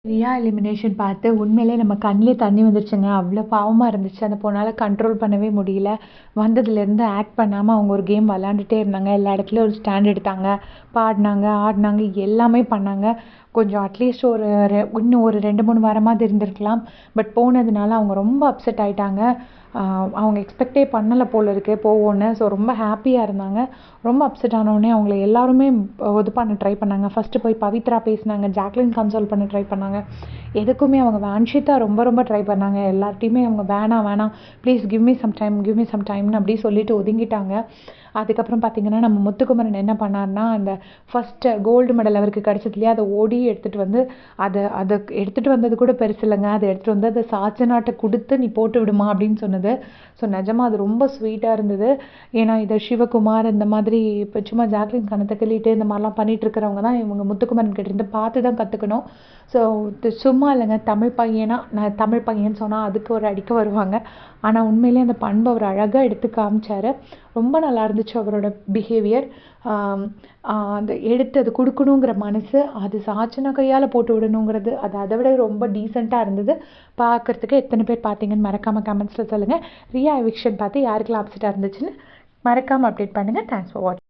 Riya elimination பார்த்து உண்மையிலே நம்ம கண்ணிலே தண்ணி வந்துருச்சுங்க. அவ்வளோ பாவமாக இருந்துச்சு. அந்த பொண்ணால் கண்ட்ரோல் பண்ணவே முடியல. வந்ததுலேருந்து ஆக்ட் பண்ணாமல் அவங்க ஒரு கேம் விளாண்டுட்டே இருந்தாங்க. எல்லா இடத்துலையும் ஒரு ஸ்டாண்ட் எடுத்தாங்க, பாடினாங்க, ஆடினாங்க, எல்லாமே பண்ணாங்க. கொஞ்சம் அட்லீஸ்ட் இன்னும் ஒரு 2-3 வாரமாவது இருந்திருக்கலாம். பட் போனதுனால அவங்க ரொம்ப அப்செட் ஆகிட்டாங்க. அவங்க எக்ஸ்பெக்டே பண்ணலை போல இருக்கு போவோன்னு. ஸோ ரொம்ப ஹாப்பியாக இருந்தாங்க. ரொம்ப அப்செட் ஆனோடனே அவங்கள எல்லாருமே இது பண்ண ட்ரை பண்ணாங்க. ஃபஸ்ட்டு போய் பவித்ரா பேசினாங்க, ஜாக்லின் கன்சோல் பண்ண ட்ரை பண்ணாங்க. எதுக்குமே அவங்க வான்ஷிதா ரொம்ப ட்ரை பண்ணாங்க. எல்லார்ட்டையுமே அவங்க வேணாம் ப்ளீஸ் கிவ் மீ சம் டைம்னு அப்படி சொல்லிட்டு ஒதுங்கிட்டாங்க. அதுக்கப்புறம் பார்த்தீங்கன்னா நம்ம முத்துக்குமரன் என்ன பண்ணார்னா, அந்த ஃபஸ்ட்டு கோல்டு மெடல் அவருக்கு கிடச்சது இல்லையா, அதை ஓடி எடுத்துகிட்டு வந்து அதை எடுத்துகிட்டு வந்தது கூட பெருசு இல்லைங்க. அதை எடுத்துகிட்டு வந்து அதை சாச்சனாட்ட கொடுத்து நீ போட்டு விடுமா அப்படின்னு சொன்னது. ஸோ நிஜமாக அது ரொம்ப ஸ்வீட்டாக இருந்தது. ஏன்னா இதை சிவகுமார் இந்த மாதிரி இப்போ சும்மா ஜாக்லின் கணத்தை கிள்ளிட்டு இந்த மாதிரிலாம் பண்ணிகிட்டு இருக்கிறவங்க தான் இவங்க முத்துக்குமரன் கிட்டேருந்து பார்த்து தான் கற்றுக்கணும். ஸோ சும்மா இல்லைங்க, நான் தமிழ் பையன் சொன்னால் அதுக்கு ஒரு அடிக்க வருவாங்க. ஆனால் உண்மையிலே அந்த பண்பை அவர் அழகாக எடுத்து காமிச்சார். ரொம்ப நல்லா இருந்துச்சு அவரோட பிஹேவியர். அந்த எடுத்து அது கொடுக்கணுங்கிற மனசு, அது சாச்சனா கையால் போட்டு விடணுங்கிறது, அது அதை விட ரொம்ப டீசெண்டாக இருந்தது. பார்க்குறதுக்கு எத்தனை பேர் பார்த்தீங்கன்னு மறக்காமல் கமெண்ட்ஸில் சொல்லுங்கள். ரியா எவிக்ஷன் பார்த்து யாருக்கெல்லாம் அப்செட்டாக இருந்துச்சுன்னு மறக்காமல் அப்டேட் பண்ணுங்கள். தேங்க்ஸ் ஃபார் வாட்சிங்.